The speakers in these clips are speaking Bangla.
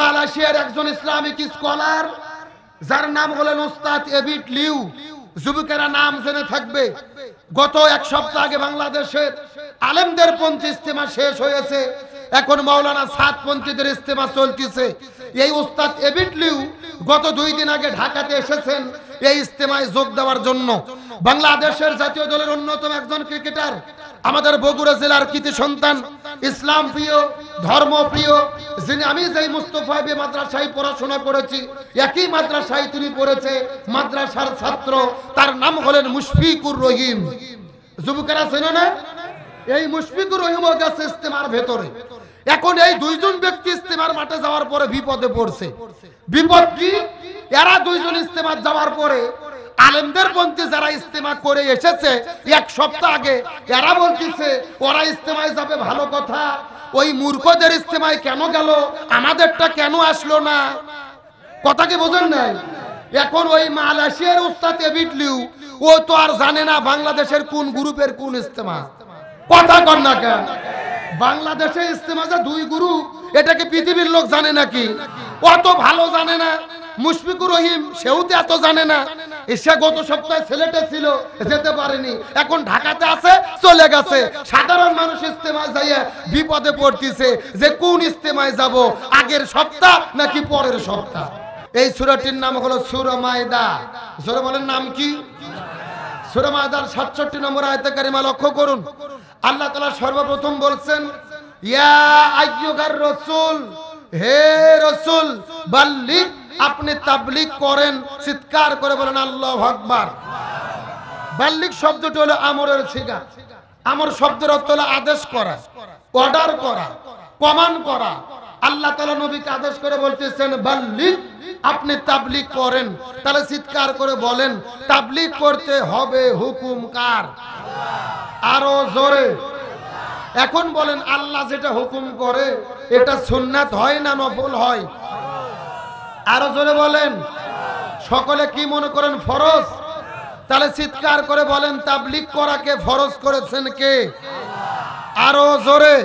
মালয়েশিয়ার একজন ইসলামিক স্কলার যার নাম হলেন ওস্তাদ এবিট লিউ, যুবকেরা নাম জেনে থাকবে। গত এক সপ্তাহ আগে বাংলাদেশের আলেমদের পন্থী ইজতেমা শেষ হয়েছে, এখন মাওলানা সাতপন্থীদের ইজতেমা চলতেছে। এই ওস্তাদ এবিট লিউ গত 2 দিন আগে ঢাকাতে এসেছেন এই ইজতেমায় যোগ দেওয়ার জন্য। বাংলাদেশের জাতীয় দলের অন্যতম একজন ক্রিকেটার, আমাদের বগুড়া জেলার কৃতি সন্তান, ইসলাম প্রিয়, ধর্ম প্রিয়, যিনি আমি যেই মুস্তফা বি মাদ্রাসায় পড়াশোনা করেছি একই মাদ্রাসায় তিনি পড়েছে, মাদ্রাসার ছাত্র, তার নাম হলেন মুশফিকুর রহিম। যুবকেরা চেনো না? এই মুশফিকুর রহিম গেছে ইজতেমার ভেতরে। এখন এই 2 জন ব্যক্তি ইজতেমার মাঠে যাওয়ার পরে বিপদে পড়ছে। বিপদ কি? এরা 2 জন ইজতেমা যাওয়ার পরে আলেমদের পন্থী যারা ইজতেমা করে এসেছে এক সপ্তাহ আগে, এরা বলতেছে ওরা ইজতেমায় যাবে ভালো কথা, ওই মূর্খদের ইজতেমায় কেন গেল, আমাদেরটা কেন আসলো না? কথা কি বোঝেন নাই? এখন ওই মালয়েশিয়ার ওস্তাদ এবিট লিউ ও তো আর জানে না বাংলাদেশের কোন গ্রুপের কোন ইজতেমা। কথা কর না কেন? বাংলাদেশে ইজতেমা যে 2 গ্রুপ, এটাকে পৃথিবীর লোক জানে নাকি? অত ভালো জানে না। মুশফিকুর রহিম সেও তো এত জানে না। এসে গত সপ্তাহে সিলেটে ছিল, যেতে পারেনি, এখন ঢাকাতে আছে, চলে গেছে। সাধারণ মানুষ ইজতেমায় যাইয়া বিপদে পড়তেছে যে কোন ইজতেমায় যাব, আগের সপ্তাহ নাকি পরের সপ্তাহ। এই সূরাটির নাম হলো সূরা মায়দা। সূরা বলেন নাম কি? সূরা মায়দার 67 নম্বর আয়াতে কারিমা লক্ষ্য করুন। আল্লাহ তাআলা সর্বপ্রথম বলছেন, ইয়া আইয়ুহার রাসূল, হে রাসূল, বাল্লিগ, আপনি তাবলীগ করেন। চিৎকার করে বলেন আল্লাহু আকবার। বাল্লিগ শব্দটি হলো আমরের সিগা। আমর শব্দের অর্থ হলো আদেশ করা, অর্ডার করা, কমান্ড করা। আল্লাহ তাআলা নবীকে আদেশ করে বলতেছেন বাল্লিগ, আপনি তাবলীগ করেন। তাহলে চিৎকার করে বলেন তাবলীগ করতে হবে হুকুম কার? আরো জোরে। এখন বলেন আল্লাহ যেটা হুকুম করে এটা সুন্নাত হয় না নফল হয়? আরো জোরে বলেন। সকলে কি মনে করেন ফরজ? তাহলে চিৎকার করে বলেন তাবলীগ করাকে ফরজ করেছেন কে? আরো জোরে।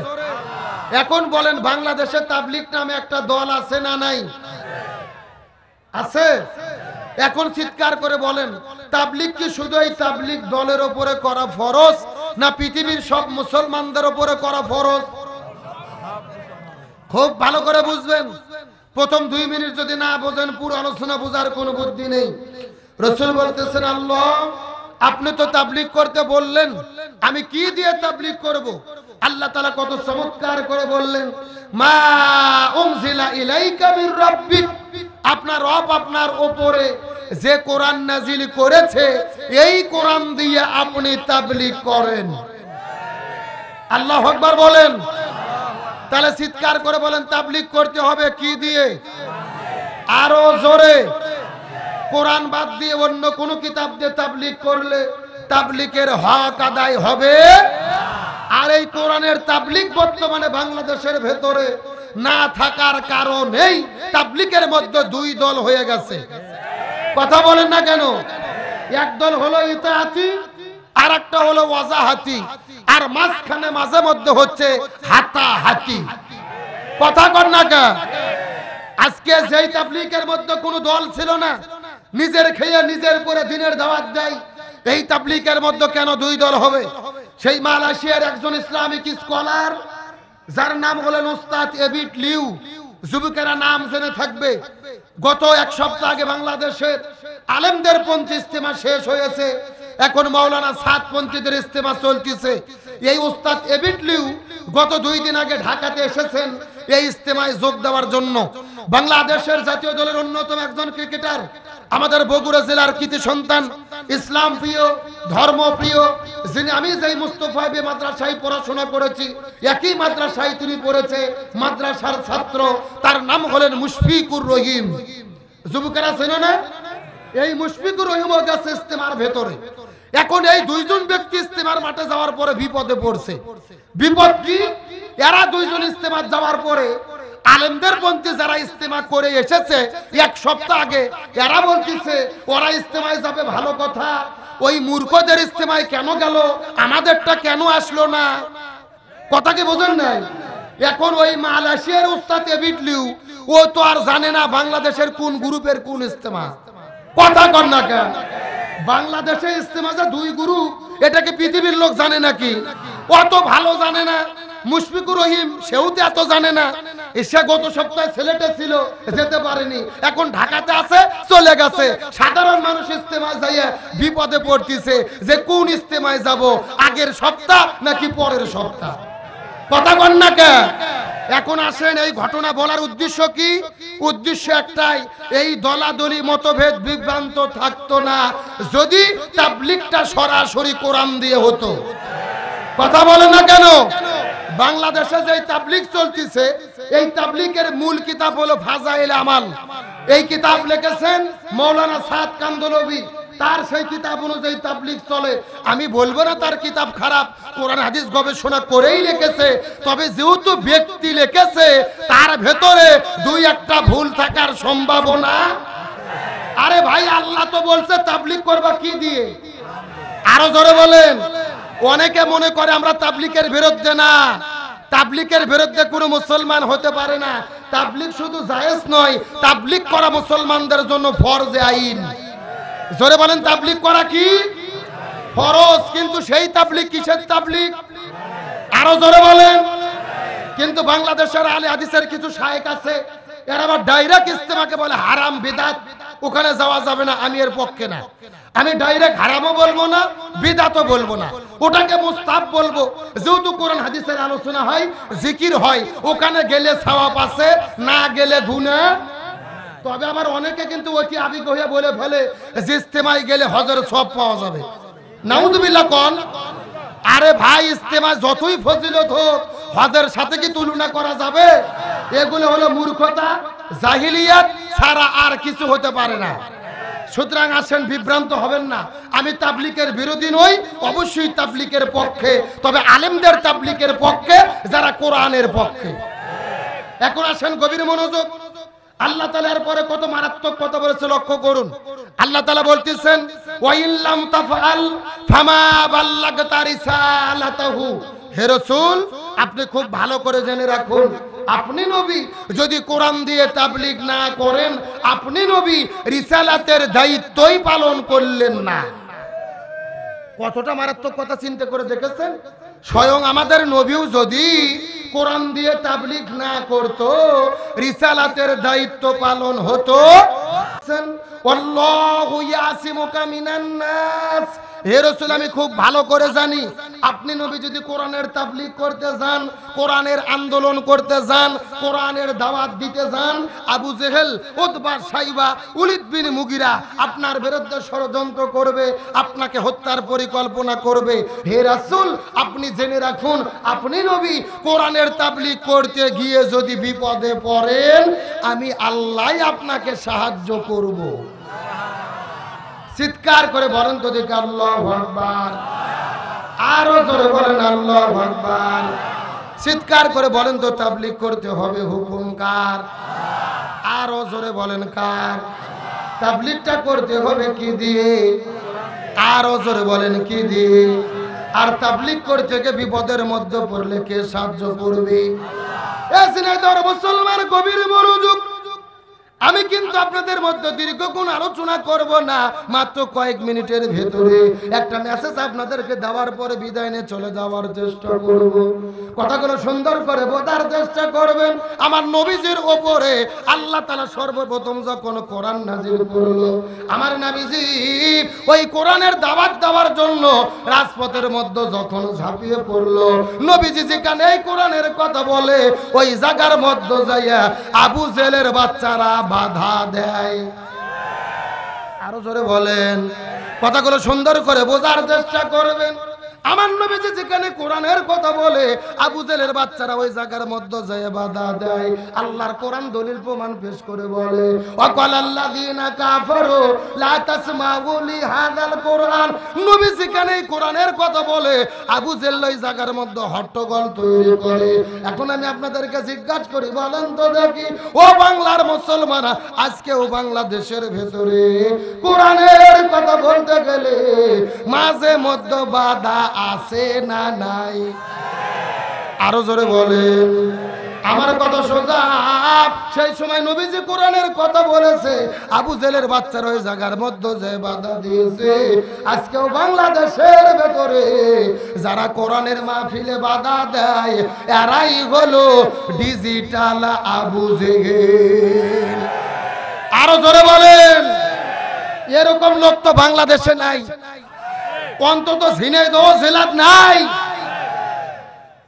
এখন বলেন বাংলাদেশে তাবলীগ নামে একটা দল আছে না নাই? আছে। এখন চিৎকার করে বলেন তাবলীগ কি শুধু এই তাবলীগ দলের উপরে করা ফরজ, না পৃথিবীর সব মুসলমানদের উপরে করা ফরজ? খুব ভালো করে বুঝবেন। প্রথম 2 মিনিট যদি না বোঝেন পুরো আলোচনা বোঝার কোনো বুদ্ধি নেই। রাসূল বলতেছেন, আল্লাহ আপনি তো তাবলীগ করতে বললেন, আমি কি দিয়ে তাবলীগ করব? আল্লাহ তাআলা কত চমৎকার করে বললেন, মা উনজিলা ইলাইকা মির রাব্বিক, আপনার রব আপনার উপরে যে কোরআন নাজিল করেছে এই কোরআন দিয়ে আপনি তাবলীগ করেন। আল্লাহু আকবার বলেন। তাহলে চিৎকার করে বলেন তাবলীগ করতে হবে কি দিয়ে? আরো জোরে। কোরআন বাদ দিয়ে অন্য কোন কিতাব দিয়ে তাবলীগ করলে তাবলীগের হক আদায় হবে। আর এই কোরআনের তাবলীগ বর্তমানে বাংলাদেশের ভেতরে না থাকার কারণেই তাবলীগের মধ্যে 2 দল হয়ে গেছে। কথা বলেন না কেন? এক দল হলো ইতাআতি, আর একটা হলো ওয়াজাহাতি, আর মাঝখানে মাঝে মধ্যে হচ্ছে হাতাহাতি। কথা কর না কা? আজকে যেই তাবলীগের মধ্যে কোনো দল ছিল না, নিজের খেয়ে নিজের পরে দিনের দাওয়াত দেয়, এই তাবলীগের মধ্যে কেন 2 দল হবে? সেই মালয়েশিয়ার একজন ইসলামিক স্কলার যার নাম হলেন ওস্তাদ এবিট লিউ, যুবকেরা নাম জেনে থাকবে। গত এক সপ্তাহ আগে বাংলাদেশের আলেমদের পন্থী ইজতেমা শেষ হয়েছে, এখন মাওলানা সাতপন্থীদের ইজতেমা চলতেছে। এই ওস্তাদ এবিট লিউ গত 2 দিন আগে ঢাকাতে এসেছেন এই ইজতেমায় যোগ দেওয়ার জন্য। বাংলাদেশের জাতীয় দলের অন্যতম একজন ক্রিকেটার, আমাদের বগুড়া জেলার কৃতি সন্তান, ইসলাম প্রিয়, ধর্ম প্রিয়, যিনি আমি যেই মুস্তফা বি মাদ্রাসায় পড়াশোনা করেছি একই মাদ্রাসায় তিনি পড়েছে, মাদ্রাসার ছাত্র, তার নাম হলেন মুশফিকুর রহিম। যুবকেরা চেনো না? এই মুশফিকুর রহিম গেছে ইজতেমার ভেতরে। এখন এই 2 জন ব্যক্তি ইজতেমার মাঠে যাওয়ার পরে বিপদে পড়ছে। বিপদ কি? এরা 2 জন ইজতেমা যাওয়ার পরে আলেমদের পন্থী যারা ইজতেমা করে এসেছে এক সপ্তাহ আগে, এরা বলতেছে ওরা ইজতেমায় যাবে ভালো কথা, ওই মূর্খদের ইজতেমায় কেন গেল, আমাদেরটা কেন আসলো না? কথা কি বোঝেন নাই? এখন ওই মালয়েশিয়ার ওস্তাদ এবিট লিউ ও তো আর জানে না বাংলাদেশের কোন গ্রুপের কোন ইস্তেমা। কথা কর না কেন? বাংলাদেশে ইস্তেমা যে 2 গ্রুপ, এটাকে পৃথিবীর লোক জানে নাকি? অত ভালো জানে না। মুশফিকুর রহিম সেও তো এত জানে না। সে গত সপ্তাহে সিলেটে ছিল, যেতে পারেনি, এখন ঢাকাতে আছে, চলে গেছে। সাধারণ মানুষ ইস্তেমায় যাইয়ে বিপদে পড়তিছে যে কোন ইস্তেমায় যাব, আগের সপ্তাহ নাকি পরের সপ্তাহ। কথা বল না কে? এখন আসেন, এই ঘটনা বলার উদ্দেশ্য কি? উদ্দেশ্য একটাই, এই দলাদলি মতভেদ বিভ্রান্ত থাকতো না যদি তাবলীগটা সরাসরি কোরআন দিয়ে হতো। কথা বলে না কেন? বাংলাদেশে যে তাবলীগ চলতেছে, এই তাবলীগের মূল কিতাব হলো ফাজাইল আমাল। এই কিতাব লিখেছেন মাওলানা সাদ কান্দলবি। তার সেই কিতাব অনুযায়ী তাবলীগ চলে। আমি বলবো না তার কিতাব খারাপ, কোরআন হাদিস গবেষণা করেই লিখেছে। তবে যেহেতু ব্যক্তি লিখেছে, তার ভেতরে 2-1টা ভুল থাকার সম্ভাবনা। আরে ভাই, আল্লাহ তো বলছে তাবলীগ করবা কি দিয়ে? আরো জোরে বলেন। অনেকে মনে করে আমরা তাবলীগের বিরুদ্ধে না। তাবলীগের বিরুদ্ধে কোনো মুসলমান হতে পারে না। তাবলীগ শুধু জায়েজ নয়, তাবলীগ করা মুসলমানদের জন্য ফরজে আইন। জোরে বলেন, তাবলীগ করা কি ফরজ? কিন্তু সেই তাবলীগ কিসের তাবলীগ? আরো জোরে বলেন। কিন্তু বাংলাদেশের আলে হাদিসের কিছু শায়েখ আছে, এরা আবার ডাইরেক্ট ইস্তেমাকে বলে হারাম, বিদআত, ওখানে যাওয়া যাবে না। আমি এর পক্ষে না। আমি ডাইরেক্ট হারামও বলবো না, বিদআতও বলবো না, ওটাকে মুস্তাহাব বলবো। যেহেতু কোরআন হাদিসের আলোচনা হয়, জিকির হয়, ওখানে গেলে সওয়াব আছে, না গেলে গুনাহ। তবে আবার অনেকে কিন্তু ওইটি আবিগ হয়ে বলে ফেলে যে ইস্তেমায় গেলে হজের সওয়াব পাওয়া যাবে। নাউযুবিল্লাহ কোন? আরে ভাই, ইস্তেমায় যতই ফজিলত হোক, হজের সাথে কি তুলনা করা যাবে? এগুলো হলো মূর্খতা, জাহিলিয়াত ছাড়া আর কিছু হতে পারে না। সুতরাং আসেন, বিভ্রান্ত হবেন না। আমি তাবলীগের বিরোধী নই, অবশ্যই তাবলীগের পক্ষে, তবে আলেমদের তাবলীগের পক্ষে যারা কোরআনের পক্ষে। এখন আসেন, গভীর মনোযোগ। আল্লাহ তাআলা এর পরে কত মারাত্মক কথা বলেছে লক্ষ্য করুন। আল্লাহ তাআলা বলতেছেন, ওয়া ইল্লাম তাফআল ফামা বাল্লাগতা রিসালাতাহু। হে রাসূল, আপনি খুব ভালো করে জেনে রাখুন, আপনি নবী যদি কোরআন দিয়ে তাবলীগ না করেন, আপনি নবী রিসালাতের দায়িত্বই পালন করলেন না। কতটা মারাত্মক কথা চিন্তা করে দেখেছেন? স্বয়ং আমাদের নবীও যদি কোরআন দিয়ে তাবলীগ না করত, রিসালাতের দায়িত্ব পালন হতো। আল্লাহু ইয়াসিমুকা মিনান নাস। হে রাসূল, আমি খুব ভালো করে জানি, আপনি নবী যদি কোরআনের তাবলীগ করতে যান, কোরআনের আন্দোলন করতে যান, কোরআনের দাওয়াত দিতে যান, আবু জেহেল, উতবা, সাইবা, উলিদ বিন মুগিরা আপনার বিরুদ্ধে ষড়যন্ত্র করবে, আপনাকে হত্যার পরিকল্পনা করবে। হে রাসূল, আপনি জেনে রাখুন, আপনি নবী কোরআনের তাবলীগ করতে গিয়ে যদি বিপদে পড়েন, আমি আল্লাহ আপনাকে সাহায্য করব। চিৎকার করে বলেন তো দেখি আল্লাহু আকবার। আরো জোরে বলেন আল্লাহু আকবার। চিৎকার করে বলেন তো তাবলীগ করতে হবে হুকুম কার? আরো জোরে বলেন কার? তাবলীগটা করতে হবে কি দিয়ে? আরো জোরে বলেন কি দিয়ে? আর তাবলীগ করতে গিয়ে বিপদের মধ্যে পড়লে কে সাহায্য করবে? মুসলমান, গভীর মনোযোগ। আমি কিন্তু আপনাদের মধ্যে দীর্ঘক্ষণ আলোচনা করব না, মাত্র কয়েক মিনিটের ভেতরে একটা মেসেজ আপনাদেরকে দেওয়ার পরে বিদায় নিয়ে চলে যাওয়ার চেষ্টা করব। কথাগুলো সুন্দর করে বোঝার চেষ্টা করবেন। আমার নবীজির ওপরে আল্লাহ তাআলা সর্বপ্রথম যখন কোরআন নাযিল করলো, আমার নবীজি ওই কোরআনের দাওয়াত দেওয়ার জন্য রাজপথের মধ্যে যখন ঝাঁপিয়ে পড়লো, নবীজি যেখানে এই কোরআনের কথা বলে, ওই জায়গার মধ্যে যাইয়া আবু জেহেলের বাচ্চারা বাধা দেয়। আরো জোরে বলেন। কথাগুলো সুন্দর করে বোঝার চেষ্টা করবেন। আমার নবীজি যেখানে কোরআনের কথা বলে, আবু জেহেলের বাচ্চারা ওই জায়গার মধ্যে যায় বাধা দেয়। আল্লাহর কোরআন দলিল প্রমাণ পেশ করে বলে, ওয়াকালাল্লাযিনা কাফারু লা তাসমাউ লিহাযাল কোরআন। নবী যেখানে কোরআনের কথা বলে, আবু জেহেল ওই জায়গার মধ্যে হট্টগোল তৈরি করে। এখন আমি আপনাদেরকে জিজ্ঞাসা করি, বলেন তো দেখি, ও বাংলার মুসলমানরা, আজকেও বাংলাদেশের ভেতরে কোরআনের কথা বলতে গেলে মাঝে মধ্যে বাধা আছে না নাই? আরো জোরে বলেন। আমার কথা সোজা। সেই সময় নবীজি কোরআনের কথা বলেছে, আবু জেলের বাচ্চারা ওই জায়গার মধ্যে যে বাধা দিয়েছে, আজকেও বাংলাদেশের ভেতরে যারা কোরআনের মাহফিলে বাধা দেয় এরাই হলো ডিজিটাল আবু জেল। আরো জোরে বলেন। এরকম লোক তো বাংলাদেশে নাই, অন্তত ঝিনাইদহ জেলার নাই।